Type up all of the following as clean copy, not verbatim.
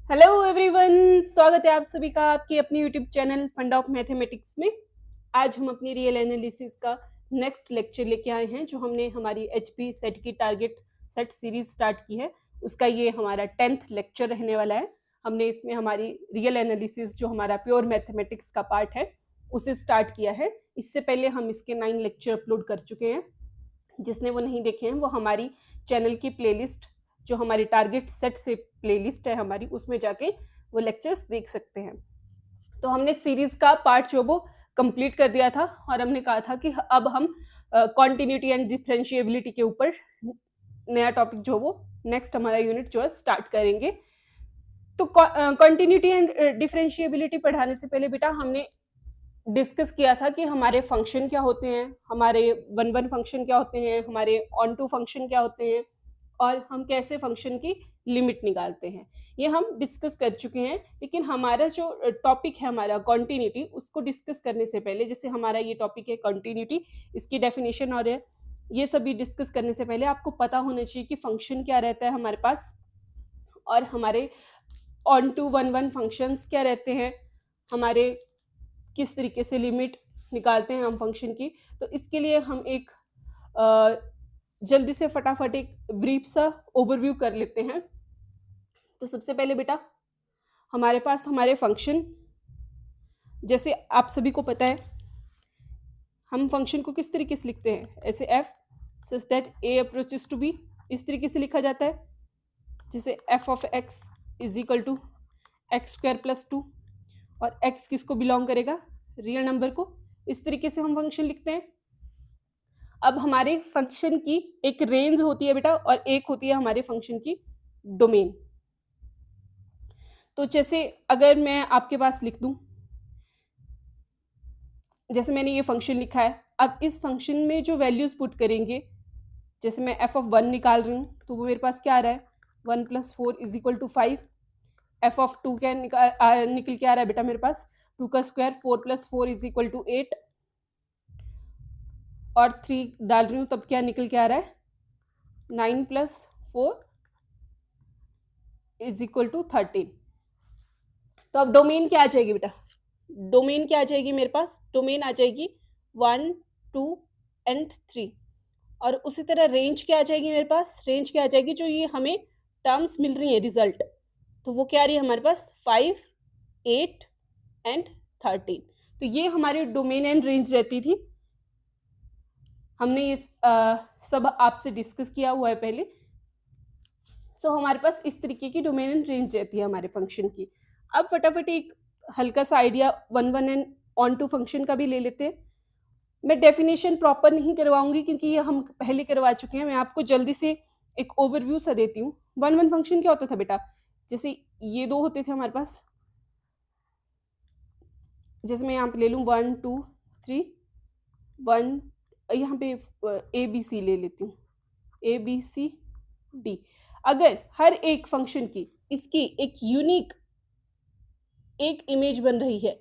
Hello everyone, स्वागत है आप सभी का आपकी अपनी YouTube channel fund of mathematics में। आज हम अपनी रियल एनालिसिस का नेक्स्ट लेक्चर लेके आए हैं जो हमने हमारी एचपी सेट की टारगेट सेट सीरीज स्टार्ट की है। उसका ये हमारा 10th लेक्चर रहने वाला है। हमने इसमें हमारी रियल एनालिसिस जो हमारा प्योर मैथमेटिक्स का पार्ट है उसे स्टार्ट किया है। इससे पहले हम इसके 9 लेक्चर अपलोड कर चुके हैं। जिसने वो नहीं देखे हैं वो हमारी चैनल की प्लेलिस्ट जो हमारी टारगेट सेट से प्लेलिस्ट है हमारी, उसमें जाके वो लेक्चर्स देख सकते हैं। तो हमने सीरीज का पार्ट जो वो कंप्लीट कर दिया था और हमने कहा था कि अब हम कॉन्टिन्यूटी एंड डिफरेंशिएबिलिटी के ऊपर नया टॉपिक जो वो नेक्स्ट हमारा यूनिट जो है स्टार्ट करेंगे। तो कॉन्टिन्यूटी एंड डिफरेंशिएबिलिटी पढ़ाने से पहले बेटा हमने डिस्कस किया था कि हमारे फंक्शन क्या होते हैं, हमारे वन वन फंक्शन क्या होते हैं, हमारे ऑन टू फंक्शन क्या होते हैं और हम कैसे फंक्शन की लिमिट निकालते हैं। ये हम डिस्कस कर चुके हैं। लेकिन हमारा जो टॉपिक है हमारा कॉन्टिन्यूटी, उसको डिस्कस करने से पहले, जैसे हमारा ये टॉपिक है कॉन्टिन्यूटी, इसकी डेफिनेशन और ये सभी डिस्कस करने से पहले आपको पता होना चाहिए कि फंक्शन क्या रहता है हमारे पास और हमारे onto one one functions क्या रहते हैं, हमारे किस तरीके से लिमिट निकालते हैं हम फंक्शन की। तो इसके लिए हम एक जल्दी से फटाफट एक ब्रीफ सा ओवरव्यू कर लेते हैं। तो सबसे पहले बेटा हमारे पास हमारे फंक्शन, जैसे आप सभी को पता है हम फंक्शन को किस तरीके से लिखते हैं, ऐसे f such that a approaches to b, इस तरीके से लिखा जाता है। जैसे f of x is equal to x square plus 2 और x किसको बिलोंग करेगा, रियल नंबर को। इस तरीके से हम फंक्शन लिखते हैं। अब हमारे फंक्शन की एक रेंज होती है बेटा और एक होती है हमारे फंक्शन की डोमेन। तो जैसे अगर मैं आपके पास लिख दूं, जैसे मैंने ये फंक्शन लिखा है, अब इस फंक्शन में जो वैल्यूज पुट करेंगे, जैसे मैं f ऑफ 1 निकाल रही हूँ तो वो मेरे पास क्या आ रहा है, 1 + 4 is equal to 5। f of 2 क्या निकल के आ रहा है बेटा मेरे पास, 2 का स्क्वायर 4 + 4 इज इक्वल टू 8 और 3 डाल रही हूँ तब क्या निकल के आ रहा है, 9 + 4 इज इक्वल टू 13। तो अब डोमेन क्या आ जाएगी बेटा, डोमेन क्या आ जाएगी मेरे पास, डोमेन आ जाएगी 1, 2 एंड 3। और उसी तरह रेंज क्या आ जाएगी मेरे पास, रेंज क्या आ जाएगी, जो ये हमें टर्म्स मिल रही है रिजल्ट, तो वो क्या आ रही है हमारे पास 5, 8 एंड 13। तो ये हमारी डोमेन एंड रेंज रहती थी। हमने ये सब आपसे डिस्कस किया हुआ है पहले। सो हमारे पास इस तरीके की डोमेन एंड रेंज रहती है हमारे फंक्शन की। अब फटाफट एक हल्का सा idea one one and onto function का भी ले लेते हैं। मैं डेफिनेशन प्रॉपर नहीं करवाऊंगी क्योंकि ये हम पहले करवा चुके हैं। मैं आपको जल्दी से एक ओवरव्यू सा देती हूँ। वन वन फंक्शन क्या होता था बेटा, जैसे ये दो होते थे हमारे पास, जैसे मैं यहाँ पे ले लूँ 1, 2, 3, 1, यहाँ पे ABC ले लेती हूँ, ABCD। अगर हर एक फंक्शन की इसकी एक यूनिक एक इमेज बन रही है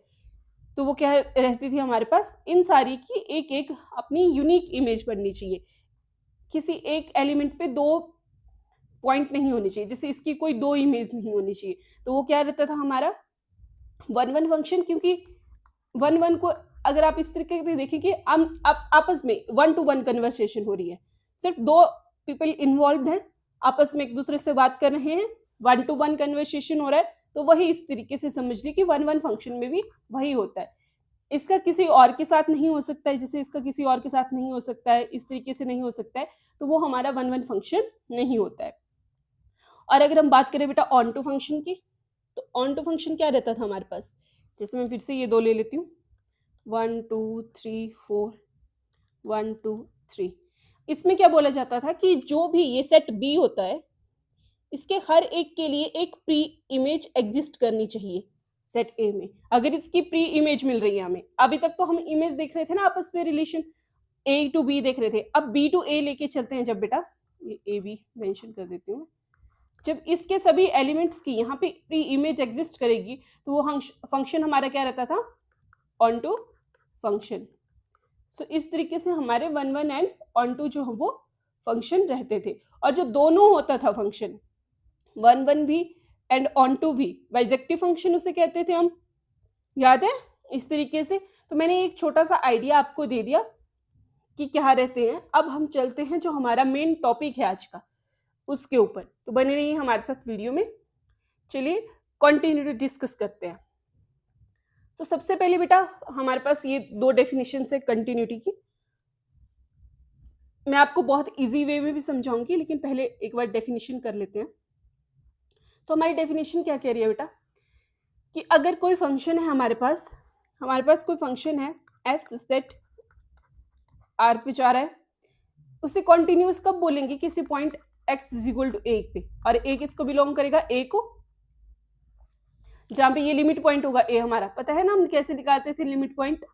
तो वो क्या रहती थी हमारे पास, इन सारी की एक एक अपनी यूनिक इमेज बननी चाहिए। किसी एक एलिमेंट पे दो पॉइंट नहीं होने चाहिए, जैसे इसकी कोई दो इमेज नहीं होनी चाहिए। तो वो क्या रहता था हमारा वन वन फंक्शन, क्योंकि वन वन को अगर आप इस तरीके से देखें कि हम आपस में 1-to-1 कन्वर्सेशन हो रही है, सिर्फ दो पीपल इन्वॉल्व हैं, आपस में एक दूसरे से बात कर रहे हैं, 1-to-1 कन्वर्सेशन हो रहा है, तो वही इस तरीके से समझ ली कि वन वन फंक्शन में भी वही होता है। इसका किसी और के साथ नहीं हो सकता है, जैसे इसका किसी और के साथ नहीं हो सकता है, इस तरीके से नहीं हो सकता है, तो वो हमारा वन वन फंक्शन नहीं होता है। और अगर हम बात करें बेटा ऑन टू फंक्शन की, तो ऑन टू फंक्शन क्या रहता था हमारे पास, जैसे मैं फिर से ये दो ले लेती हूँ, 1, 2, 3, 4, 1, 2, 3। इसमें क्या बोला जाता था कि जो भी ये सेट बी होता है, इसके हर एक के लिए एक प्री इमेज एग्जिस्ट करनी चाहिए सेट ए में। अगर इसकी प्री इमेज मिल रही है हमें, अभी तक तो हम इमेज देख रहे थे ना आपस में, रिलेशन ए टू बी देख रहे थे, अब बी टू ए लेके चलते हैं। जब बेटा ये ए बी मेंशन कर देती हूँ, जब इसके सभी एलिमेंट्स की यहाँ पे प्री इमेज एग्जिस्ट करेगी तो वो फंक्शन हमारा क्या रहता था, ऑन टू फंक्शन। सो इस तरीके से हमारे one one and onto जो वो फंक्शन रहते थे। और जो दोनों होता था फंक्शन, वन वन भी एंड ऑन टू वी, बाइजेक्टिव फंक्शन उसे कहते थे हम, याद है इस तरीके से। तो मैंने एक छोटा सा आइडिया आपको दे दिया कि क्या रहते हैं। अब हम चलते हैं जो हमारा मेन टॉपिक है आज का, उसके ऊपर। तो बने रहिए हमारे साथ वीडियो में। चलिए कंटिन्यूटी डिस्कस करते हैं। तो सबसे पहले बेटा हमारे पास ये दो डेफिनेशन है कंटिन्यूटी की। मैं आपको बहुत इजी वे में भी समझाऊंगी, लेकिन पहले एक बार डेफिनेशन कर लेते हैं। तो हमारी डेफिनेशन क्या कह रही है बेटा कि अगर कोई फंक्शन है हमारे पास कोई फंक्शन है एफ सेट आर पे जा रहा है, उसे कॉन्टिन्यूस कब बोलेंगे? किसी point x is equal to a पे, और ए किसको बिलोंग करेगा? ए को। जहां पे ये लिमिट पॉइंट होगा ए हमारा, पता है ना हम कैसे निकालते थे लिमिट पॉइंट?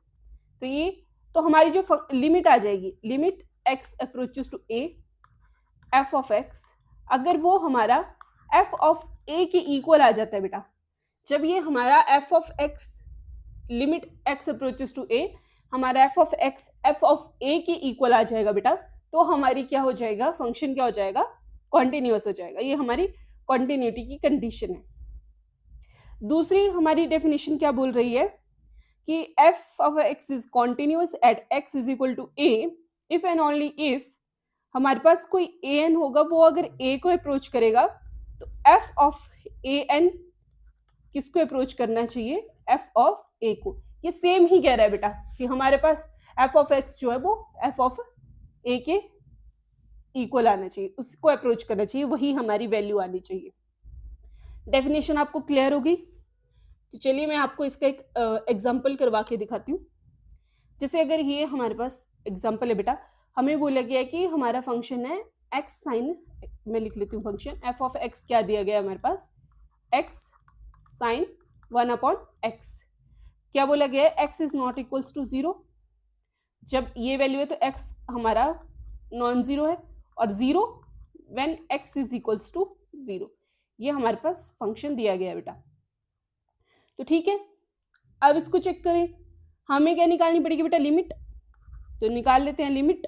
तो ये तो हमारी जो लिमिट आ जाएगी, limit x approaches to a, f of x, अगर वो हमारा एफ ऑफ ए के इक्वल आ जाता है बेटा, जब ये हमारा f of x limit x approaches to a हमारा f of x f of a के इक्वल आ जाएगा बेटा, तो हमारी क्या हो जाएगा? फंक्शन क्या हो जाएगा? कॉन्टिन्यूअस हो जाएगा। ये हमारी कॉन्टिन्यूटी की कंडीशन है। दूसरी हमारी डेफिनेशन क्या बोल रही है कि f of x is continuous at x is equal to a if and only if हमारे पास कोई ए एन होगा, वो अगर ए को अप्रोच करेगा तो एफ ऑफ ए एन किसको अप्रोच करना चाहिए? एफ ऑफ ए को। ये सेम ही कह रहा है बेटा कि हमारे पास एफ ऑफ एक्स जो है वो एफ ऑफ ए के इक्वल आना चाहिए, उसको अप्रोच करना चाहिए, वही हमारी वैल्यू आनी चाहिए। डेफिनेशन आपको क्लियर होगी? तो चलिए मैं आपको इसका एक एग्जाम्पल करवा के दिखाती हूँ। जैसे अगर ये हमारे पास एग्जाम्पल है बेटा, हमें बोला गया है कि हमारा फंक्शन है एक्स साइन, मैं लिख लेती हूँ फंक्शन एफ ऑफ एक्स क्या दिया गया है हमारे पास? X sign 1/x। क्या बोला गया है? x is not equals to 0। जब ये वैल्यू है तो x हमारा नॉन जीरो है, और 0 when x is equals to 0। ये हमारे पास फंक्शन दिया गया है बेटा। तो ठीक है, अब इसको चेक करें, हमें क्या निकालनी पड़ेगी बेटा? लिमिट। तो निकाल लेते हैं limit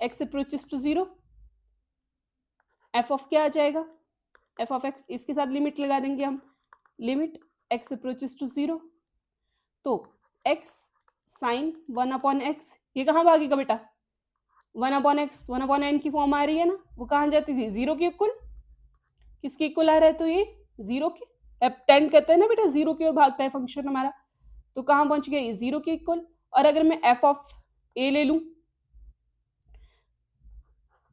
x approaches to 0, f of क्या आ जाएगा? एफ ऑफ एक्स, इसके साथ लिमिट लगा देंगे हम, लिमिट x अप्रोचेस टू 0, तो x साइन 1/x, ये कहाँ भागेगा बेटा? 1/x 1/n की फॉर्म आ रही है ना, वो कहाँ जाती थी? 0 के इक्वल। किसके इक्वल आ रहा है? तो ये 0 के। अब 10 कहते हैं ना बेटा 0 की ओर भागता है फंक्शन हमारा, तो कहाँ पहुंच गया? ये 0 के इक्वल। और अगर मैं एफ ऑफ ए ले लूं,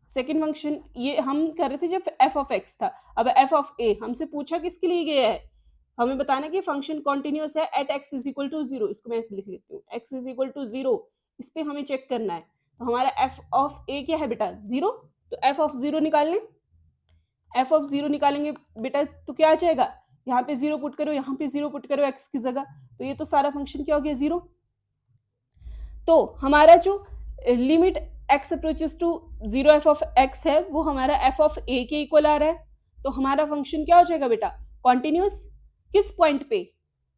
सेकेंड फंक्शन ये हम कर रहे थे जब एफ ऑफ एक्स था, अब एफ ऑफ ए हमसे पूछा किसके लिए गया है? हमें बताना कि फंक्शन कॉन्टिन्यूअस है at x is equal to 0। इसको मैं ऐसे लिख लेती हूँ, एक्स इज इक्वल टू 0, इस पे हमें चेक करना है। तो हमारा एफ ऑफ ए क्या है बेटा? 0। तो एफ ऑफ 0 निकाल लें, एफ ऑफ 0 निकालेंगे बेटा तो क्या आ जाएगा? यहाँ पे 0 पुट करो, यहाँ पे 0 पुट करो एक्स की जगह, तो ये तो सारा फंक्शन क्या हो गया? 0। तो हमारा जो limit x approaches to 0 f of x है, वो हमारा एफ ऑफ a के इक्वल आ रहा है, तो हमारा फंक्शन क्या हो जाएगा बेटा? कॉन्टिन्यूअस। किस पॉइंट पे?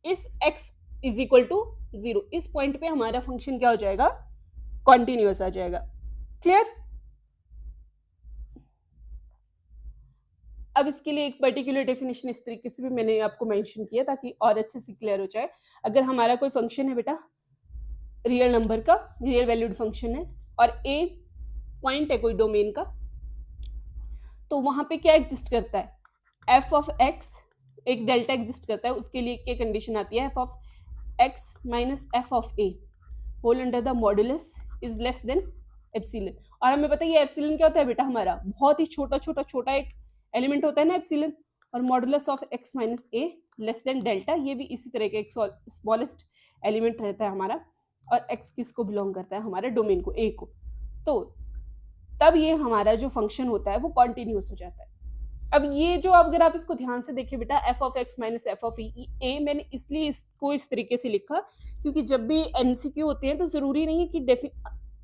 इस x इज इक्वल टू 0, इस पॉइंट पे हमारा फंक्शन क्या हो जाएगा? कॉन्टिन्यूअस आ जाएगा। क्लियर? अब इसके लिए एक पर्टिकुलर डेफिनेशन इस तरीके से भी मैंने आपको मेंशन किया ताकि और अच्छे से क्लियर हो जाए। अगर हमारा कोई फंक्शन है बेटा रियल नंबर का, रियल वैल्यूड फंक्शन है, और a पॉइंट है कोई डोमेन का, तो वहां पे क्या एग्जिस्ट करता है? एफ ऑफ एक्स, एक डेल्टा एग्जिस्ट करता है, उसके लिए क्या कंडीशन आती है? F of x minus f of a whole under the modulus is less than epsilon. और हमें पता है ये एप्सिलन क्या होता है बेटा? हमारा बहुत ही छोटा एक एलिमेंट होता है ना एप्सिलन, और modulus of x minus A less than delta, ये भी इसी तरह का एक स्मॉलेस्ट एलिमेंट रहता है हमारा, और x किसको बिलोंग करता है? हमारे डोमेन को, a को। तो तब ये हमारा जो फंक्शन होता है वो कॉन्टिन्यूअस हो जाता है। अब ये जो अगर आप इसको ध्यान से देखिए बेटा, f of x minus f of a, मैंने इसलिए इसको इस तरीके से लिखा क्योंकि जब भी एमसीक्यू होते हैं तो जरूरी नहीं है कि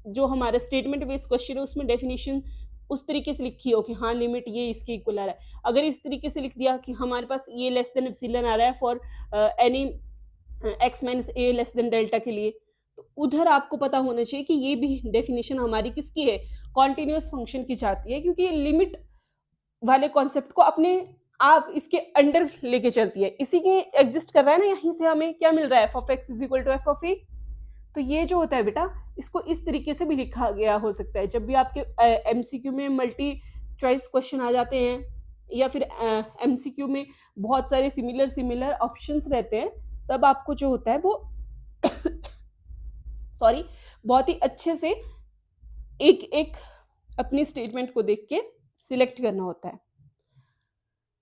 जो हमारा स्टेटमेंट बेस्ड क्वेश्चन है उसमें डेफिनेशन उस तरीके से लिखी हो कि हाँ लिमिट ये इसके इक्वल आ रहा है। अगर इस तरीके से लिख दिया कि हमारे पास ये लेस देन एप्सिलन आ रहा है for any x minus A less than delta के लिए, तो उधर आपको पता होना चाहिए कि ये भी डेफिनेशन हमारी किसकी है? कॉन्टिन्यूअस फंक्शन की जाती है, क्योंकि लिमिट वाले कॉन्सेप्ट को अपने आप इसके अंडर लेके चलती है, इसी के एग्जिस्ट कर रहा है ना, यहीं से हमें क्या मिल रहा है, f of x is equal to f of a. तो ये जो होता है बेटा, इसको इस तरीके से भी लिखा गया हो सकता है। जब भी आपके एमसीक्यू में मल्टी चॉइस क्वेश्चन आ जाते हैं, या फिर एमसीक्यू में बहुत सारे सिमिलर ऑप्शंस रहते हैं, तब आपको जो होता है वो सॉरी, बहुत ही अच्छे से एक एक अपनी स्टेटमेंट को देख के सिलेक्ट करना होता है।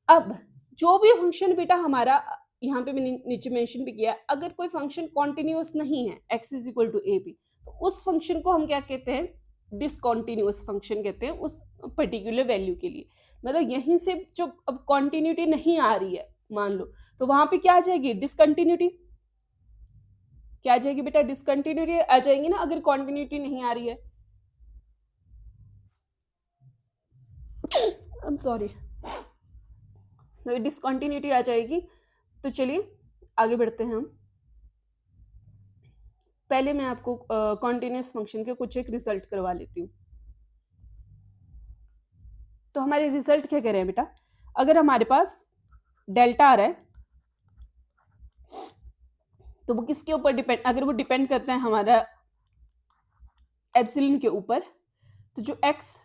अब जो भी फंक्शन बेटा हमारा, यहाँ पे मैंने नीचे मेंशन भी किया, अगर कोई फंक्शन कॉन्टिन्यूअस नहीं है, x is equal to a b, तो उस फंक्शन को हम क्या कहते हैं, डिसकॉन्टिन्यूअस फंक्शन कहते हैं उस पर्टिकुलर वैल्यू के लिए। मतलब यहीं से जो अब कॉन्टिन्यूटी नहीं आ रही है मान लो, तो वहां पे क्या आ जाएगी, डिसकंटिन्यूटी। क्या आ जाएगी बेटा, डिसकंटिन्यूटी आ जाएगी ना, अगर कॉन्टिन्यूटी नहीं आ रही है। आई एम सॉरी, डिसकंटिन्यूटी आ जाएगी। तो चलिए आगे बढ़ते हैं हम। पहले मैं आपको कॉन्टिन्यूअस फंक्शन के कुछ एक रिजल्ट करवा लेती हूँ। तो हमारे रिजल्ट क्या कह रहे हैं बेटा, अगर हमारे पास डेल्टा आ रहा है, तो वो किसके ऊपर डिपेंड, अगर वो डिपेंड करता है हमारा एप्सिलॉन के ऊपर, तो जो x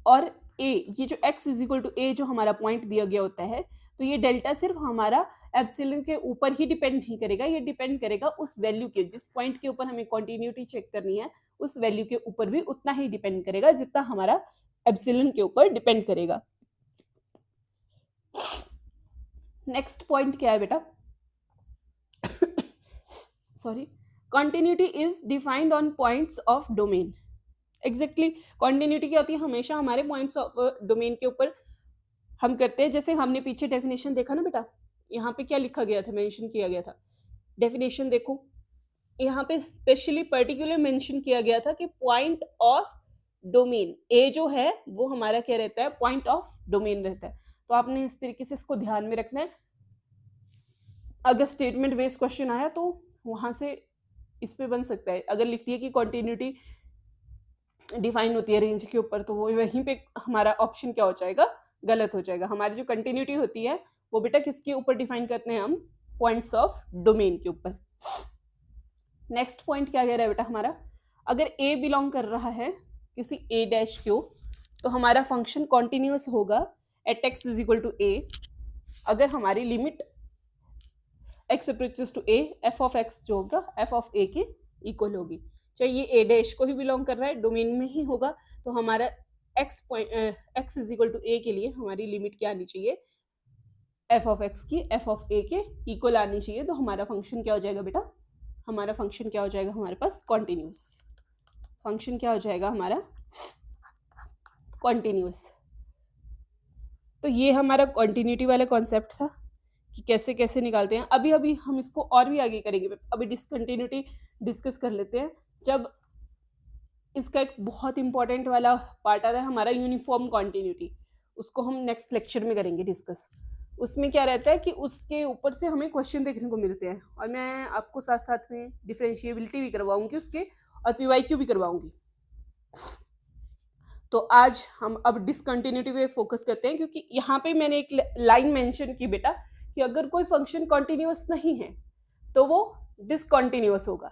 और a, ये जो x is equal to a जो हमारा पॉइंट दिया गया होता है, तो ये डेल्टा सिर्फ हमारा एप्सिलॉन के ऊपर ही डिपेंड नहीं करेगा, ये डिपेंड करेगा उस वैल्यू के, जिस पॉइंट के ऊपर हमें कॉन्टिन्यूटी चेक करनी है, उस वैल्यू के ऊपर भी उतना ही डिपेंड करेगा जितना हमारा एप्सिलॉन के ऊपर डिपेंड करेगा। नेक्स्ट पॉइंट क्या है बेटा, sorry, continuity is defined on points of domain. Exactly continuity क्या होती है, हमेशा हमारे पॉइंट्स ऑफ डोमेन के ऊपर हम करते हैं। जैसे हमने पीछे डेफिनेशन देखा ना बेटा, यहाँ पे क्या लिखा गया था, मेंशन किया गया था, डेफिनेशन देखो, यहाँ पे स्पेशली पर्टिकुलर मेंशन किया गया था कि पॉइंट ऑफ डोमेन, ए जो है वो हमारा क्या रहता है, पॉइंट ऑफ डोमेन रहता है। तो आपने इस तरीके से इसको ध्यान में रखना है। अगर स्टेटमेंट बेस्ड क्वेश्चन आया तो वहां से इस पे बन सकता है, अगर लिख दिया कि कॉन्टिन्यूटी डिफाइन होती है रेंज के ऊपर, तो वो वहीं पे हमारा ऑप्शन क्या हो जाएगा, गलत हो जाएगा। हमारी जो कंटिन्यूटी होती है वो बेटा किसके ऊपर डिफाइन करते हैं हम, पॉइंट्स ऑफ डोमेन के ऊपर। नेक्स्ट पॉइंट क्या कह रहा है बेटा हमारा, अगर a बिलोंग कर रहा है किसी a डैश क्यू, तो हमारा फंक्शन कॉन्टिन्यूअस होगा at x is equal to a, अगर हमारी limit x approaches to a, f of x जो होगा f ऑफ a के इक्वल होगी। चाहे ये a डैश को ही बिलोंग कर रहा है, डोमेन में ही होगा, तो हमारा x is equal to a के लिए हमारी लिमिट क्या आनी चाहिए, f ऑफ x की f ऑफ a के इक्वल आनी चाहिए। तो हमारा फंक्शन क्या हो जाएगा बेटा, हमारा फंक्शन क्या हो जाएगा, हमारे पास कॉन्टिन्यूअस फंक्शन क्या हो जाएगा हमारा, कॉन्टिन्यूअस। तो ये हमारा कॉन्टिन्यूटी वाला कॉन्सेप्ट था कि कैसे कैसे निकालते हैं। अभी अभी हम इसको और भी आगे करेंगे, अभी डिसकंटिन्यूटी डिस्कस कर लेते हैं। जब इसका एक बहुत इंपॉर्टेंट वाला पार्ट आता है हमारा यूनिफॉर्म कॉन्टिन्यूटी, उसको हम नेक्स्ट लेक्चर में करेंगे डिस्कस। उसमें क्या रहता है कि उसके ऊपर से हमें क्वेश्चन देखने को मिलते हैं, और मैं आपको साथ साथ में डिफरेंशिएबिलिटी भी करवाऊंगी उसके, और पीवाईक्यू भी करवाऊंगी। तो आज हम अब डिसकंटिन्यूटी पे फोकस करते हैं, क्योंकि यहाँ पे मैंने एक लाइन मेंशन की बेटा कि अगर कोई फंक्शन कॉन्टिन्यूअस नहीं है तो वो डिसकंटिन्यूअस होगा।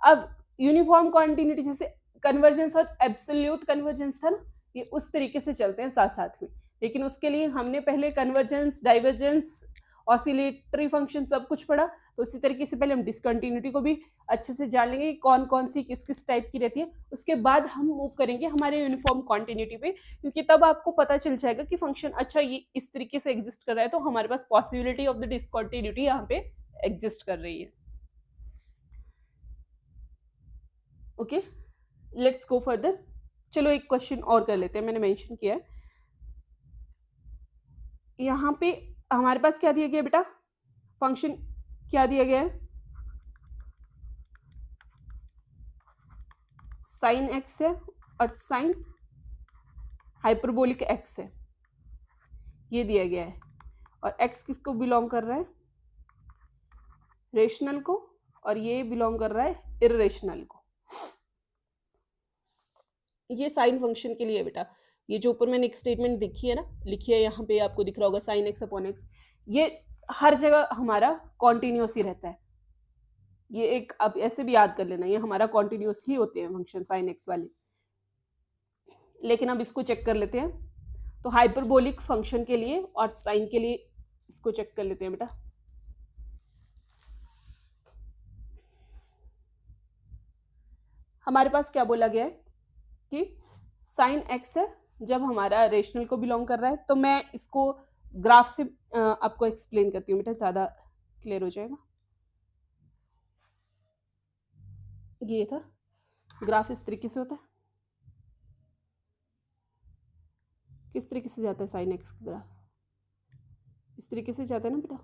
अब यूनिफॉर्म कॉन्टिन्यूटी जैसे कन्वर्जेंस और एब्सोल्यूट कन्वर्जेंस था ना, ये उस तरीके से चलते हैं साथ साथ में, लेकिन उसके लिए हमने पहले कन्वर्जेंस, डाइवर्जेंस, ऑसिलेटरी फंक्शन सब कुछ पढ़ा। तो उसी तरीके से पहले हम डिसकंटिन्यूटी को भी अच्छे से जान लेंगे, कौन कौन सी किस किस टाइप की रहती है। उसके बाद हम मूव करेंगे हमारे यूनिफॉर्म कॉन्टिन्यूटी पे, क्योंकि तब आपको पता चल जाएगा कि फंक्शन अच्छा ये इस तरीके से एग्जिस्ट कर रहा है, तो हमारे पास पॉसिबिलिटी ऑफ द डिसकंटिन्यूटी यहाँ पे एग्जिस्ट कर रही है। Okay, let's go further. चलो एक क्वेश्चन और कर लेते हैं, मैंने मेंशन किया है यहाँ पे हमारे पास क्या दिया गया बेटा, फंक्शन क्या दिया गया है, साइन एक्स है और साइन हाइपरबोलिक एक्स है, ये दिया गया है। और एक्स किसको बिलोंग कर रहा है, रेशनल को, और ये बिलोंग कर रहा है इररेशनल को। ये साइन फंक्शन के लिए बेटा, ये जो ऊपर मैंने एक स्टेटमेंट लिखी है ना, लिखी है यहाँ पे, आपको दिख रहा होगा साइन एक्स अपॉन एक्स, ये हर जगह हमारा कॉन्टिन्यूस ही रहता है। ये एक अब ऐसे भी याद कर लेना, ये हमारा कॉन्टिन्यूस ही होते हैं फंक्शन साइन एक्स वाले। लेकिन अब इसको चेक कर लेते हैं, तो हाइपरबोलिक फंक्शन के लिए और साइन के लिए इसको चेक कर लेते हैं बेटा। हमारे पास क्या बोला गया है कि साइन एक्स है जब हमारा रेशनल को बिलोंग कर रहा है, तो मैं इसको ग्राफ से आपको एक्सप्लेन करती हूँ बेटा, ज़्यादा क्लियर हो जाएगा। ये था ग्राफ, इस तरीके से होता है। किस तरीके से जाता है साइन एक्स का ग्राफ? इस तरीके से जाता है ना बेटा।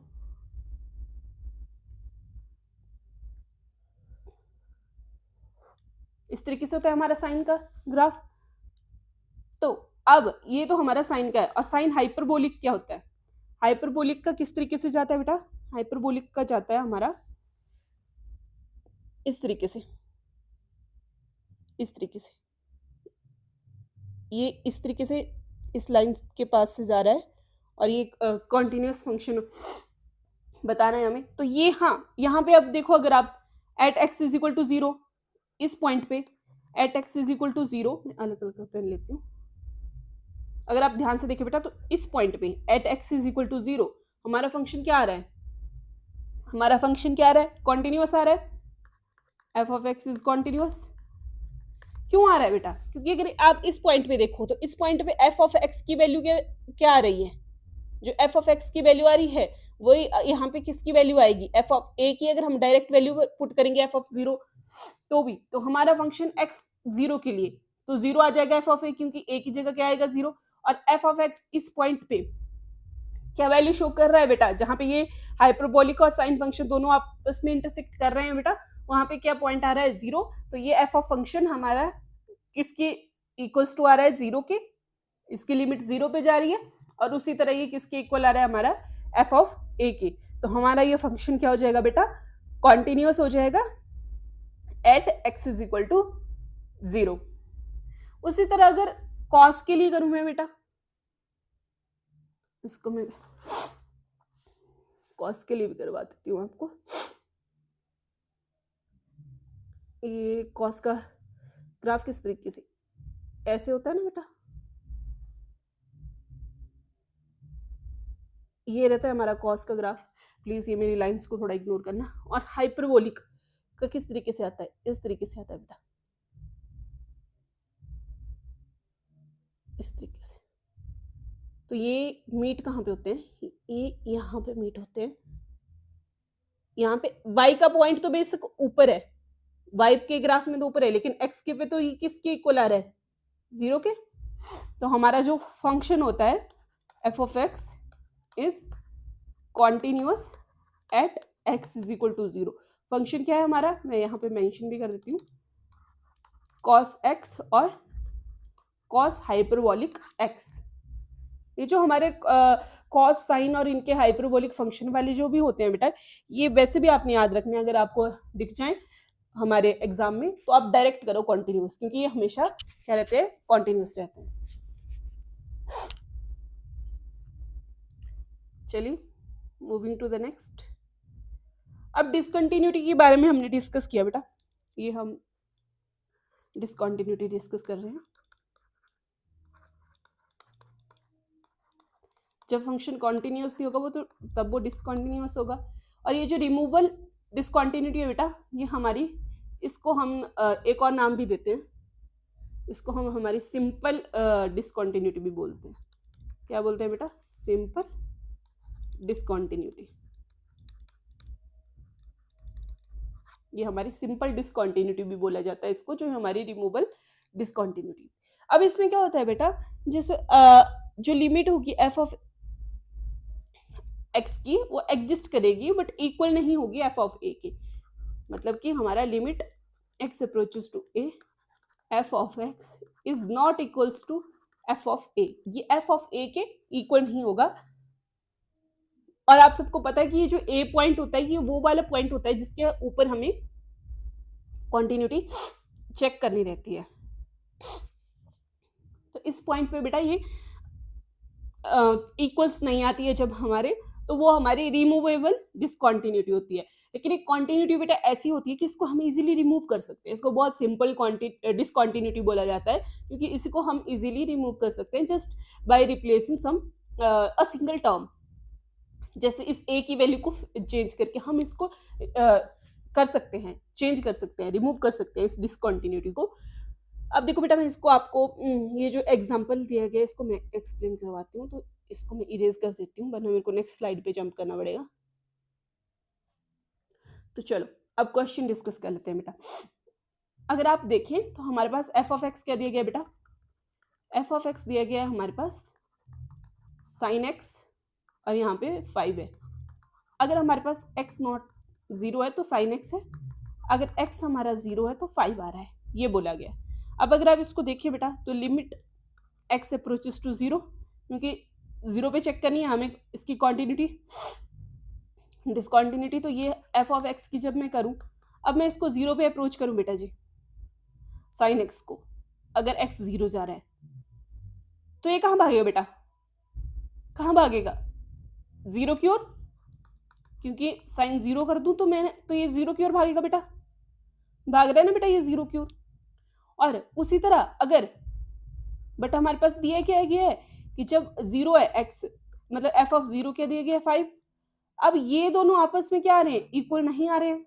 इस तरीके से होता है हमारा साइन का ग्राफ। तो अब ये तो हमारा साइन का है, और साइन हाइपरबोलिक क्या होता है? हाइपरबोलिक का किस तरीके से जाता है बेटा? हाइपरबोलिक का जाता है हमारा इस तरीके से, इस तरीके से, ये इस तरीके से इस लाइन के पास से जा रहा है, और ये कॉन्टिन्यूस फंक्शन बताना है हमें। तो ये, हाँ, यहाँ पे अब देखो, अगर आप at x is equal to 0, इस पॉइंट पे at x is equal to 0, मैं अलग अलग पेन लेती हूँ। अगर आप ध्यान से देखें बेटा, तो इस पॉइंट पे at x is equal to 0 हमारा फंक्शन क्या आ रहा है? हमारा फंक्शन क्या आ रहा है? कॉन्टिन्यूस आ रहा है। F of x is continuous. क्यों आ रहा है बेटा? क्योंकि अगर आप इस पॉइंट पे देखो, तो इस पॉइंट पे एफ ऑफ एक्स की वैल्यू क्या आ रही है? जो एफ ऑफ एक्स की वैल्यू आ रही है, वही यहाँ पे किसकी वैल्यू आएगी? एफ ऑफ ए की। अगर हम डायरेक्ट वैल्यू पुट करेंगे एफ ऑफ 0, तो भी तो हमारा फंक्शन एक्स 0 के लिए तो 0 आ जाएगा एफ ऑफ ए, क्योंकि ए की जगह क्या आएगा? 0। और एफ ऑफ एक्स इस पॉइंट पे क्या वैल्यू शो कर रहा है बेटा? जहां पे ये हाइपरबोलिक और साइन फंक्शन दोनों आपस में इंटरसेक्ट कर रहे हैं बेटा, वहां पे क्या पॉइंट आ रहा है? 0। तो ये एफ ऑफ फंक्शन हमारा किसके इक्वल्स टू आ रहा है? 0 के। इसकी लिमिट 0 पे जा रही है, और उसी तरह ये किसके इक्वल आ रहा है? हमारा एफ ऑफ ए के। तो हमारा ये फंक्शन क्या हो जाएगा बेटा? कॉन्टिन्यूस हो जाएगा at x is equal to 0। उसी तरह अगर कॉस के लिए करूं मैं बेटा, इसको मैं कॉस के लिए भी करवा देती हूँ आपको। ये कॉस का ग्राफ किस तरीके से ऐसे होता है ना बेटा, ये रहता है हमारा कॉस का ग्राफ। प्लीज ये मेरी लाइंस को थोड़ा इग्नोर करना। और हाइपरबोलिक का किस तरीके से आता है? इस तरीके से आता है बेटा, इस तरीके से। तो ये मीट कहाँ पे होते हैं? ये यहाँ पे मीट होते हैं। यहाँ पे y का पॉइंट तो बेसिक ऊपर है, y के ग्राफ में तो ऊपर है, लेकिन x के पे तो ये किसके इक्वल आ रहा है? 0 के। तो हमारा जो फंक्शन होता है f of x is continuous at x is equal to 0। Function क्या है हमारा? मैं यहाँ पे मेंशन भी कर देती हूँ, कॉस एक्स और कॉस हाइपरबोलिक एक्स। ये जो हमारे कॉस साइन और इनके हाइपरबोलिक फंक्शन वाले जो भी होते हैं बेटा, ये वैसे भी आपने याद रखने, अगर आपको दिख जाए हमारे एग्जाम में, तो आप डायरेक्ट करो कॉन्टिन्यूस, क्योंकि ये हमेशा क्या रहते हैं? कॉन्टिन्यूस रहते हैं। चलिए मूविंग टू द नेक्स्ट। अब डिसकंटिन्यूटी के बारे में हमने डिस्कस किया बेटा, ये हम डिसकंटिन्यूटी डिस्कस कर रहे हैं। जब फंक्शन कॉन्टिन्यूस नहीं होगा वो, तो तब वो डिसकंटिन्यूस होगा। और ये जो रिमूवल डिसकंटिन्यूटी है बेटा, ये हमारी, इसको हम एक और नाम भी देते हैं, इसको हम हमारी सिंपल डिसकंटिन्यूटी भी बोलते हैं। क्या बोलते हैं बेटा? Simple discontinuity. ये हमारी सिंपल डिसकंटिन्यूटी भी बोला जाता है इसको, जो हमारी रिमूवल डिसकंटिन्यूटी। अब इसमें क्या होता है बेटा, जैसे जो लिमिट होगी एफ ऑफ एक्स की, वो एग्जिस्ट करेगी बट इक्वल नहीं होगी एफ ऑफ ए के। मतलब कि हमारा limit x approaches to a, f of x is not equals to f of a. ये एफ ऑफ ए के इक्वल नहीं होगा। और आप सबको पता है कि ये जो ए पॉइंट होता है, ये वो वाला पॉइंट होता है जिसके ऊपर हमें कॉन्टिन्यूटी चेक करनी रहती है। तो तो इस पॉइंट पे बेटा ये इक्वल्स नहीं आती है जब हमारे, तो वो हमारी रिमूवेबल डिसकंटिन्यूटी होती है। लेकिन एक कॉन्टिन्यूटी बेटा ऐसी होती है कि इसको हम इजीली रिमूव कर सकते हैं, इसको बहुत सिंपल डिसकंटिन्यूटी बोला जाता है, क्योंकि इसको हम इजीली रिमूव कर सकते हैं just by replacing some a single term. जैसे इस ए की वैल्यू को चेंज करके हम इसको कर सकते हैं, चेंज कर सकते हैं, रिमूव कर सकते हैं इस डिसकंटिन्यूटी को। अब देखो बेटा, मैं इसको आपको ये जो एग्जांपल दिया गया है इसको मैं एक्सप्लेन करवाती हूँ, तो इसको मैं इरेज कर देती हूँ, वरना मेरे को नेक्स्ट स्लाइड पे जंप करना पड़ेगा। तो चलो अब क्वेश्चन डिस्कस कर लेते हैं बेटा। अगर आप देखें तो हमारे पास एफ ऑफ एक्स क्या दिया गया बेटा, एफ ऑफ एक्स दिया गया है हमारे पास साइन एक्स और यहाँ पे 5 है। अगर हमारे पास x नॉट 0 है तो साइन x है, अगर x हमारा 0 है तो 5 आ रहा है, ये बोला गया। अब अगर आप इसको देखिए बेटा तो लिमिट x अप्रोचेस टू 0, क्योंकि 0 पे चेक करनी है हमें इसकी कॉन्टिन्यूटी डिसकॉन्टिन्यूटी, तो ये f ऑफ x की जब मैं करूं, अब मैं इसको 0 पे अप्रोच करूं बेटा जी साइन x को, अगर x 0 जा रहा है तो ये कहाँ भागेगा बेटा, कहाँ भागेगा 0 की ओर, क्योंकि साइन 0 कर दूं तो मैंने तो ये 0 की ओर भागेगा बेटा, भाग रहा है ना बेटा ये 0 की ओर। और उसी तरह अगर बट हमारे पास दिया क्या गया है कि जब 0 है x, मतलब f ऑफ 0 क्या दिया गया है 5। अब ये दोनों आपस में क्या आ रहे हैं, इक्वल नहीं आ रहे हैं,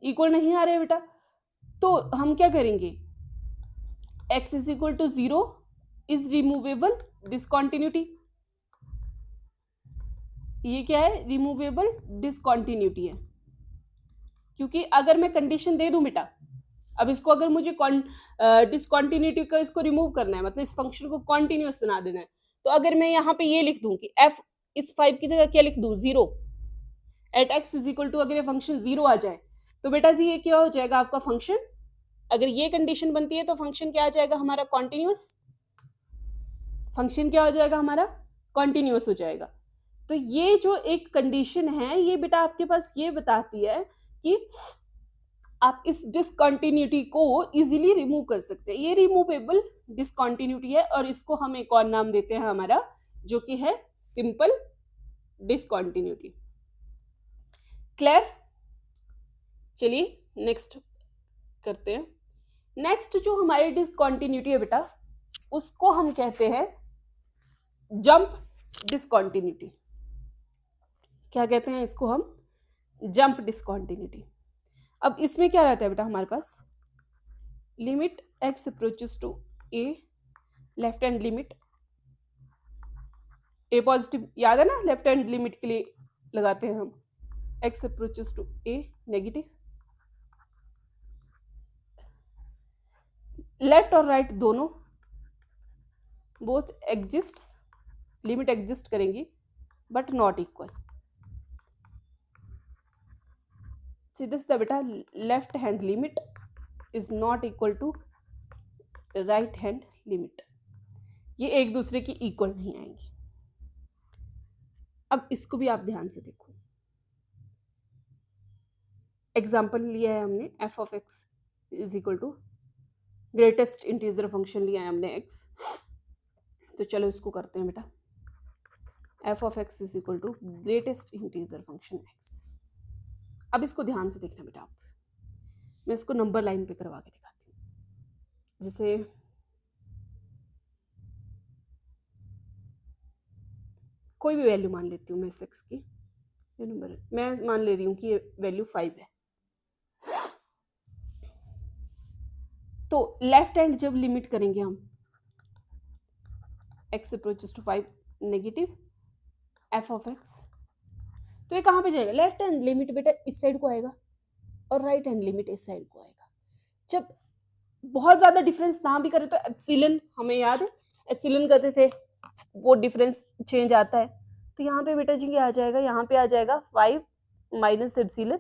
इक्वल नहीं आ रहे हैं बेटा, तो हम क्या करेंगे, x is equal to 0 is removable discontinuity, ये क्या है, रिमूवेबल डिसकॉन्टिन्यूटी है। क्योंकि अगर मैं कंडीशन दे दूं बेटा, अब इसको अगर मुझे डिसकॉन्टिन्यूटी का इसको रिमूव करना है, मतलब इस फंक्शन को कॉन्टिन्यूअस बना देना है, तो अगर मैं यहाँ पे ये लिख दूं कि f इस 5 की जगह क्या लिख दूं 0 at x is equal to, अगर ये फंक्शन 0 आ जाए तो बेटा जी ये क्या हो जाएगा आपका फंक्शन, अगर ये कंडीशन बनती है तो फंक्शन क्या आ जाएगा हमारा कॉन्टिन्यूअस, फंक्शन क्या हो जाएगा हमारा कॉन्टिन्यूअस हो जाएगा। तो ये जो एक कंडीशन है ये बेटा आपके पास ये बताती है कि आप इस डिसकंटिन्यूटी को इजीली रिमूव कर सकते हैं, ये रिमूवेबल डिसकंटिन्यूटी है, और इसको हम एक और नाम देते हैं हमारा, जो कि है सिंपल डिसकंटिन्यूटी। क्लियर, चलिए नेक्स्ट करते हैं। नेक्स्ट जो हमारी डिसकंटिन्यूटी है बेटा उसको हम कहते हैं जंप डिसकंटिन्यूटी। क्या कहते हैं इसको हम, जंप डिसकंटिन्यूटी। अब इसमें क्या रहता है बेटा हमारे पास, limit x approaches to a, left hand limit a positive, याद है ना लेफ्ट हैंड लिमिट के लिए लगाते हैं हम, x approaches to a negative, left और राइट दोनों बोथ एग्जिस्ट, लिमिट एग्जिस्ट करेंगी बट नॉट इक्वल। सीधा सीधा बेटा left hand limit is not equal to right hand limit, ये एक दूसरे की इक्वल नहीं आएंगी। अब इसको भी आप ध्यान से देखो, एग्जाम्पल लिया है हमने f of x is equal to greatest integer function लिया है हमने x, तो चलो इसको करते हैं बेटा, f of x is equal to greatest integer function x। अब इसको ध्यान से देखना बेटा आप, मैं इसको नंबर लाइन पे करवा के दिखाती हूँ। जैसे कोई भी वैल्यू मान लेती हूँ मैं इस x की, ये नंबर मैं मान ले रही हूँ कि ये वैल्यू 5 है, तो लेफ्ट हैंड जब लिमिट करेंगे हम x approaches to 5 negative f of x, तो ये कहाँ पे जाएगा, लेफ्ट हैंड लिमिट बेटा इस साइड को आएगा और राइट हैंड लिमिट इस साइड को आएगा। जब बहुत ज्यादा डिफरेंस ना भी करे तो एप्सिलन, हमें याद है एप्सिलन करते थे, वो डिफरेंस चेंज आता है, तो यहाँ पे बेटा जी क्या आ जाएगा, यहाँ पे आ जाएगा 5 माइनस एप्सिलन,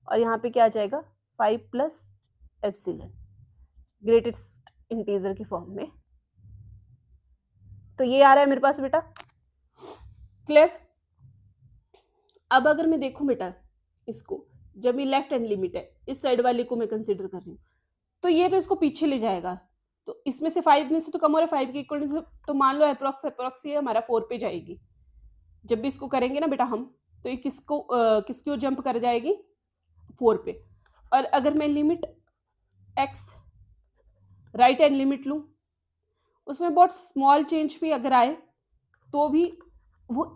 और यहाँ पे क्या आ जाएगा 5 प्लस एप्सिलन ग्रेटेस्ट इंटीजर की फॉर्म में, तो ये आ रहा है मेरे पास बेटा। क्लियर, अब अगर मैं देखूं बेटा इसको, जब ये लेफ्ट हैंड लिमिट है इस साइड वाले को मैं कंसीडर कर रही हूँ, तो ये तो इसको पीछे ले जाएगा, तो इसमें से 5 में से तो कम हो रहा है, 5 के इक्वल तो मान लो अप्रॉक्स ये हमारा 4 पे जाएगी। जब भी इसको करेंगे ना बेटा हम, तो ये किसकी ओर जंप कर जाएगी, 4 पे। और अगर मैं limit x right hand limit लूँ, उसमें बहुत स्मॉल चेंज भी अगर आए तो भी वो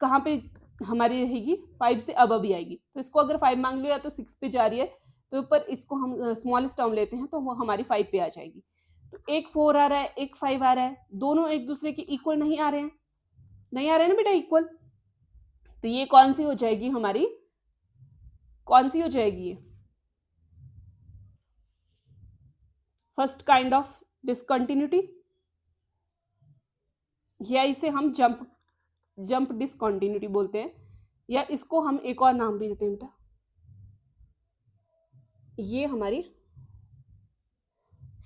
कहाँ पे हमारी रहेगी, 5 से अब ही आएगी। तो इसको अगर 5 मांग लो या तो 6 पे जा रही है, तो पर इसको हम स्मॉलेस्ट टर्म लेते हैं तो वो हमारी 5 पे आ जाएगी। तो एक 4 आ रहा है, एक 5 आ रहा है, दोनों एक दूसरे के इक्वल नहीं आ रहे हैं, नहीं आ रहे हैं ना बेटा इक्वल। तो ये कौन सी हो जाएगी हमारी, कौन सी हो जाएगी ये, फर्स्ट काइंड ऑफ डिसकंटिन्यूटी, या इसे हम जंप डिसकंटिन्यूटी बोलते हैं, या इसको हम एक और नाम भी देते हैं बेटा, ये हमारी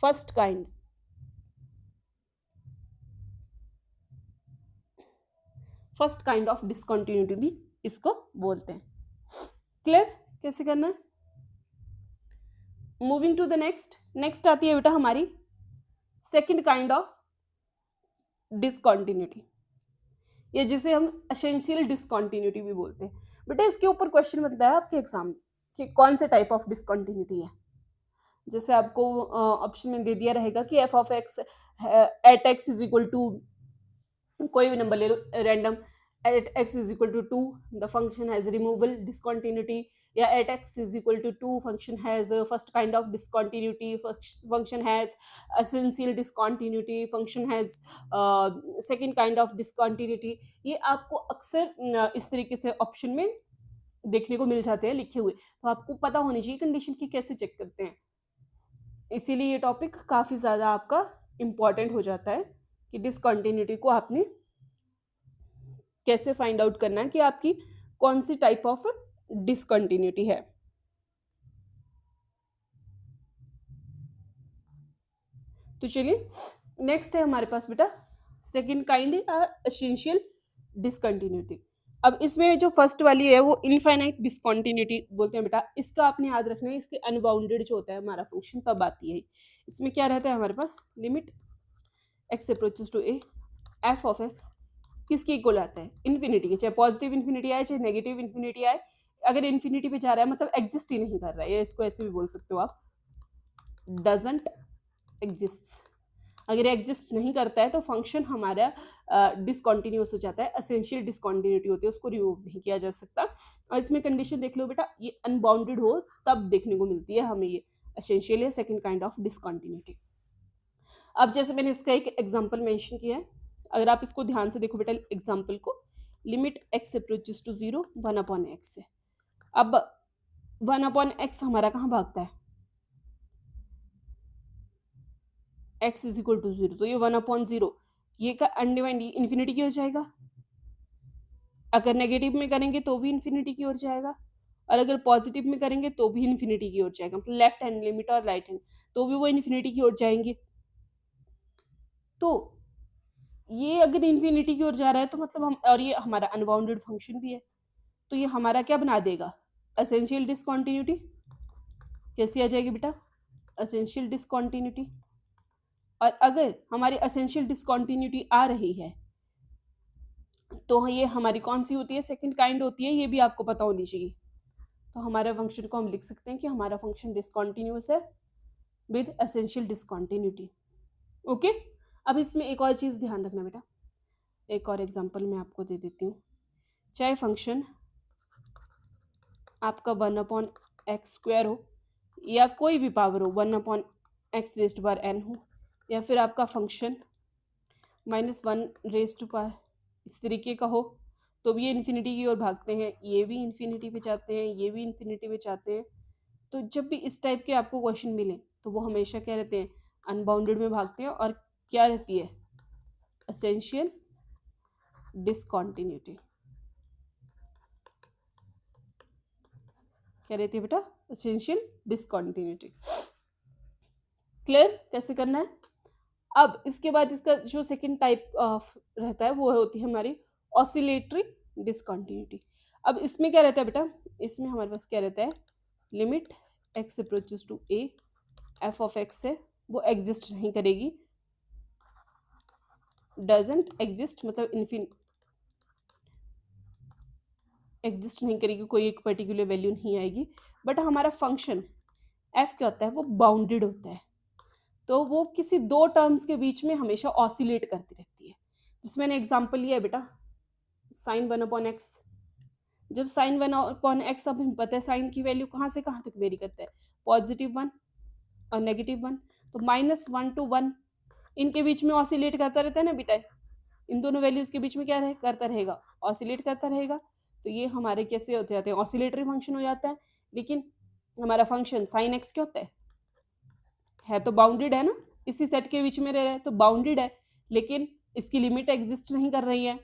फर्स्ट काइंड ऑफ डिसकंटिन्यूटी भी इसको बोलते हैं। क्लियर कैसे करना है। मूविंग टू द नेक्स्ट आती है बेटा हमारी सेकंड काइंड ऑफ डिसकंटिन्यूटी, या जिसे हम एसेंशियल डिसकंटिन्यूटी भी बोलते हैं। बेटा इसके ऊपर क्वेश्चन बनता है आपके एग्जाम में कि कौन से टाइप ऑफ डिसकंटिन्यूटी है। जैसे आपको ऑप्शन में दे दिया रहेगा कि f of x at x is equal to, कोई भी नंबर ले लो random, at x is equal to 2 the function has removal discontinuity, या at x is equal to 2 function has first kind of discontinuity, function has essential discontinuity, function has second kind of discontinuity. ये आपको अक्सर इस तरीके से option में देखने को मिल जाते हैं लिखे हुए, तो आपको पता होनी चाहिए कंडीशन की कैसे चेक करते हैं। इसीलिए ये टॉपिक काफ़ी ज़्यादा आपका इम्पॉर्टेंट हो जाता है कि डिसकंटिन्यूटी को आपने कैसे फाइंड आउट करना है कि आपकी कौन सी टाइप ऑफ डिसकंटिन्यूटी है। तो चलिए नेक्स्ट है हमारे पास बेटा सेकंड काइंड एसेंशियल डिसकंटिन्यूटी। अब इसमें जो फर्स्ट वाली है वो इनफाइनाइट डिसकंटिन्यूटी बोलते हैं बेटा। इसका आपने याद रखना है, इसके अनबाउंडेड जो होता है हमारा फंक्शन तब आती है। इसमें क्या रहता है हमारे पास, limit x approaches to a f of x किसकी इक्वल आता है, इन्फिनिटी के, चाहे पॉजिटिव इन्फिनिटी आए चाहे नेगेटिव इन्फिनिटी आए। अगर इन्फिनिटी पे जा रहा है मतलब एग्जिस्ट ही नहीं कर रहा है, या इसको ऐसे भी बोल सकते हो आप, डजंट एग्जिस्ट। अगर एग्जिस्ट नहीं करता है तो फंक्शन हमारा डिसकंटिन्यूस हो जाता है, एसेंशियल डिसकंटिन्यूटी होती है, उसको रिमूव नहीं किया जा सकता। और इसमें कंडीशन देख लो बेटा, ये अनबाउंडेड हो तब देखने को मिलती है हमें ये एसेंशियल या सेकंड काइंड ऑफ डिसकंटिन्यूटी। अब जैसे मैंने इसका एक एग्जांपल मेंशन किया है, अगर आप इसको ध्यान से देखो बेटा एग्जांपल को, limit x approaches to 0 1 upon x है। अब 1 अपॉन एक्स हमारा कहाँ भागता है, एक्स इज इक्वल टू 0, तो ये 1 अपॉन 0 ये का अनडिवाइड इन्फिनिटी की ओर जाएगा। अगर नेगेटिव में करेंगे तो भी इन्फिनिटी की ओर जाएगा, और अगर पॉजिटिव में करेंगे तो भी इन्फिनिटी की ओर जाएगा। मतलब लेफ्ट हैंड लिमिट और राइट हैंड तो भी वो इन्फिनिटी की ओर जाएंगे। तो ये अगर इन्फिनिटी की ओर जा रहा है तो मतलब हम, और ये हमारा अनबाउंडेड फंक्शन भी है, तो ये हमारा क्या बना देगा, एसेंशियल डिसकंटिन्यूटी। कैसी आ जाएगी बेटा, एसेंशियल डिसकंटिन्यूटी। और अगर हमारी एसेंशियल डिसकंटिन्यूटी आ रही है तो ये हमारी कौन सी होती है, सेकंड काइंड होती है, ये भी आपको पता होनी चाहिए। तो हमारे फंक्शन को हम लिख सकते हैं कि हमारा फंक्शन डिसकंटिन्यूअस है विद एसेंशियल डिसकंटिन्यूटी। ओके, अब इसमें एक और चीज़ ध्यान रखना बेटा, एक और एग्जांपल मैं आपको दे देती हूँ। चाहे फंक्शन आपका 1 अपॉन एक्स स्क्वायर हो या कोई भी पावर हो, 1 अपॉन एक्स रेस्ट बार एन हो, या फिर आपका फंक्शन -1 रेस्ट बार इस तरीके का हो, तो भी ये इन्फिनिटी की ओर भागते हैं, ये भी इन्फिनिटी पे जाते हैं, ये भी इन्फिनिटी पे जाते हैं। तो जब भी इस टाइप के आपको क्वेश्चन मिले तो वो हमेशा क्या रहते हैं, अनबाउंडेड में भागते हैं, और क्या रहती है, एसेंशियल डिसकंटिन्यूटी। क्या रहती है बेटा, एसेंशियल डिसकंटिन्यूटी। क्लियर कैसे करना है। अब इसके बाद इसका जो सेकंड टाइप ऑफ रहता है वो होती है हमारी ऑसिलेटरी डिसकंटिन्यूटी। अब इसमें क्या रहता है बेटा, इसमें हमारे पास क्या रहता है, limit x approaches to a f of x है वो एग्जिस्ट नहीं करेगी। डजंट एग्जिस्ट मतलब एग्जिस्ट नहीं करेगी, कोई एक पर्टिकुलर वैल्यू नहीं आएगी। बट हमारा फंक्शन एफ क्या होता है, वो बाउंडेड होता है, तो वो किसी दो टर्म्स के बीच में हमेशा ऑसिलेट करती रहती है। जिसमें मैंने एग्जांपल लिया है बेटा साइन 1/x। जब साइन 1/x, अब हमें पता है साइन की वैल्यू कहाँ से कहाँ तक वेरी करता है, +1 और -1, तो -1 to 1 इनके बीच में ऑसिलेट करता रहता है ना बेटा, इन दोनों वैल्यूज के बीच में क्या करता रहेगा, ऑसिलेट करता रहेगा। तो ये हमारे कैसे होते जाते हैं, ऑसिलेटरी फंक्शन हो जाता है। लेकिन हमारा फंक्शन साइन एक्स क्या होता है तो बाउंडेड है ना, इसी सेट के बीच में रह रहा है तो बाउंडेड है, लेकिन इसकी लिमिट एग्जिस्ट नहीं कर रही है,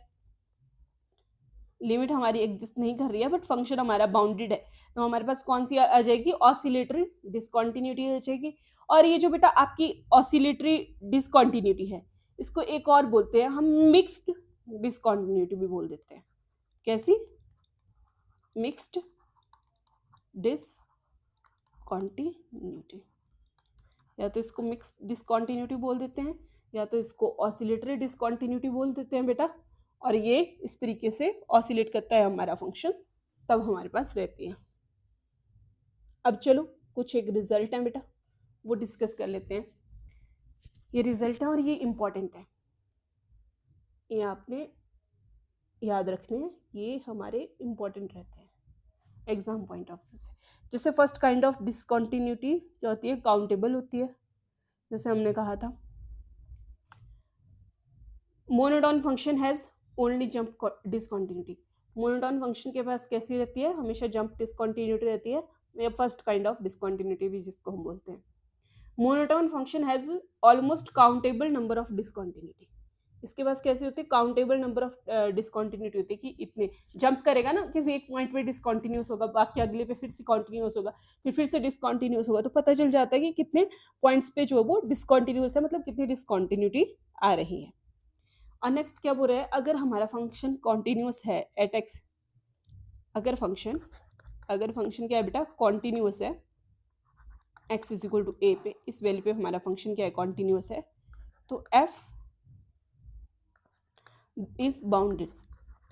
लिमिट हमारी एग्जिस्ट नहीं कर रही है, बट फंक्शन हमारा बाउंडेड है। तो हमारे पास कौन सी आ जाएगी, ऑसिलेटरी डिसकंटिन्यूटी आ जाएगी। और ये जो बेटा आपकी ऑसिलेटरी डिसकंटिन्यूटी है, इसको एक और बोलते हैं हम मिक्स्ड डिसकंटिन्यूटी भी बोल देते हैं। कैसी, मिक्स्ड डिसकंटिन्यूटी, या तो इसको मिक्स्ड डिसकंटिन्यूटी बोल देते हैं, या तो इसको ऑसिलेटरी डिसकंटिन्यूटी बोल देते हैं बेटा। और ये इस तरीके से ऑसिलेट करता है हमारा फंक्शन, तब हमारे पास रहती है। अब चलो कुछ एक रिजल्ट है बेटा, वो डिस्कस कर लेते हैं। ये रिजल्ट है और ये इंपॉर्टेंट है, ये आपने याद रखने हैं, ये हमारे इंपॉर्टेंट रहते हैं एग्जाम पॉइंट ऑफ व्यू से। जैसे फर्स्ट काइंड ऑफ डिसकंटिन्यूटी जो होती है काउंटेबल होती है, जैसे हमने कहा था monotone function has only jump discontinuity. Monotone function के पास कैसी रहती है, हमेशा जंप डिसकंटिन्यूटी रहती है, या फर्स्ट काइंड ऑफ डिसकंटिन्यूटी भी जिसको हम बोलते हैं। Monotone function has almost countable number of discontinuity. इसके पास कैसी होती है, काउंटेबल नंबर ऑफ डिसकंटिन्यूटी होती है, कि इतने जंप करेगा ना, किसी एक पॉइंट पे डिसकंटिन्यूस होगा, बाकी अगले पे फिर से कॉन्टिन्यूस होगा, फिर से डिसकंटिन्यूस होगा, तो पता चल जाता है कि कितने पॉइंट्स पे जो है वो डिसकंटिन्यूस है, मतलब कितनी डिसकंटिन्यूटी आ रही है। और नेक्स्ट क्या बोल रहा है, अगर हमारा फंक्शन कॉन्टिन्यूस है एट एक्स, अगर फंक्शन क्या है बेटा, कॉन्टिन्यूस है x is equal to a पे, इस वैल्यू पे हमारा फंक्शन क्या है, कॉन्टिन्यूस है, तो f इज बाउंडेड।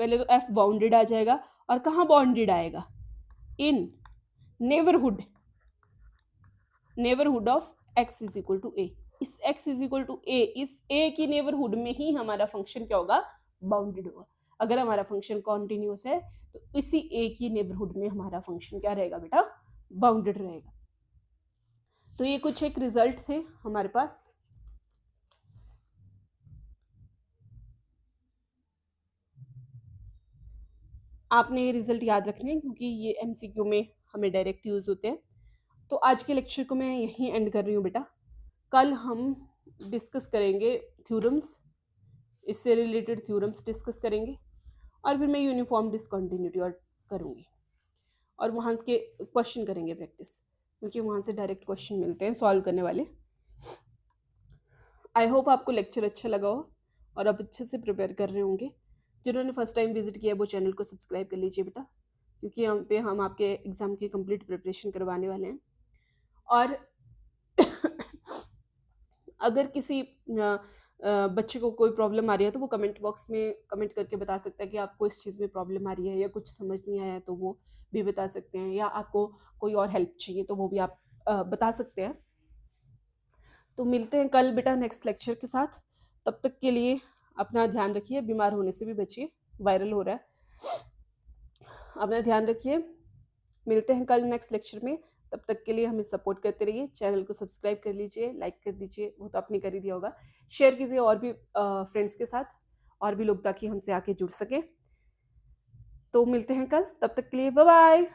पहले तो f बाउंडेड आ जाएगा, और कहाँ बाउंडेड आएगा, in neighbourhood of x is equal to a. इस x is equal to a, इस a की नेबरहुड में ही हमारा फंक्शन क्या होगा, बाउंडेड होगा। अगर हमारा फंक्शन कॉन्टिन्यूस है तो इसी a की नेबरहुड में हमारा फंक्शन क्या रहेगा बेटा, बाउंडेड रहेगा। तो ये कुछ एक रिजल्ट थे हमारे पास। आपने ये रिजल्ट याद रखने हैं, क्योंकि ये एमसीक्यू में हमें डायरेक्ट यूज होते हैं। तो आज के लेक्चर को मैं यहीं एंड कर रही हूँ बेटा। कल हम डिस्कस करेंगे थ्योरम्स, इससे रिलेटेड थ्योरम्स डिस्कस करेंगे, और फिर मैं यूनिफॉर्म डिसकंटिन्यूटी और करूँगी, और वहाँ के क्वेश्चन करेंगे प्रैक्टिस, क्योंकि वहाँ से डायरेक्ट क्वेश्चन मिलते हैं सॉल्व करने वाले। आई होप आपको लेक्चर अच्छा लगा हो और आप अच्छे से प्रिपेयर कर रहे होंगे। जिन्होंने फर्स्ट टाइम विजिट किया वो चैनल को सब्सक्राइब कर लीजिए बेटा, क्योंकि यहाँ पे हम आपके एग्ज़ाम की कंप्लीट प्रिपरेशन करवाने वाले हैं। और अगर किसी बच्चे को कोई प्रॉब्लम आ रही है तो वो कमेंट बॉक्स में कमेंट करके बता सकता है कि आपको इस चीज़ में प्रॉब्लम आ रही है, या कुछ समझ नहीं आया है तो वो भी बता सकते हैं, या आपको कोई और हेल्प चाहिए तो वो भी आप बता सकते हैं। तो मिलते हैं कल बेटा नेक्स्ट लेक्चर के साथ। तब तक के लिए अपना ध्यान रखिए, बीमार होने से भी बचिए, वायरल हो रहा है, अपना ध्यान रखिए। मिलते हैं कल नेक्स्ट लेक्चर में, तब तक के लिए हमें सपोर्ट करते रहिए। चैनल को सब्सक्राइब कर लीजिए, लाइक कर दीजिए, वो तो आपने कर ही दिया होगा, शेयर कीजिए और भी फ्रेंड्स के साथ, और भी लोग, ताकि हमसे आके जुड़ सकें। तो मिलते हैं कल, तब तक के लिए बाय बाय।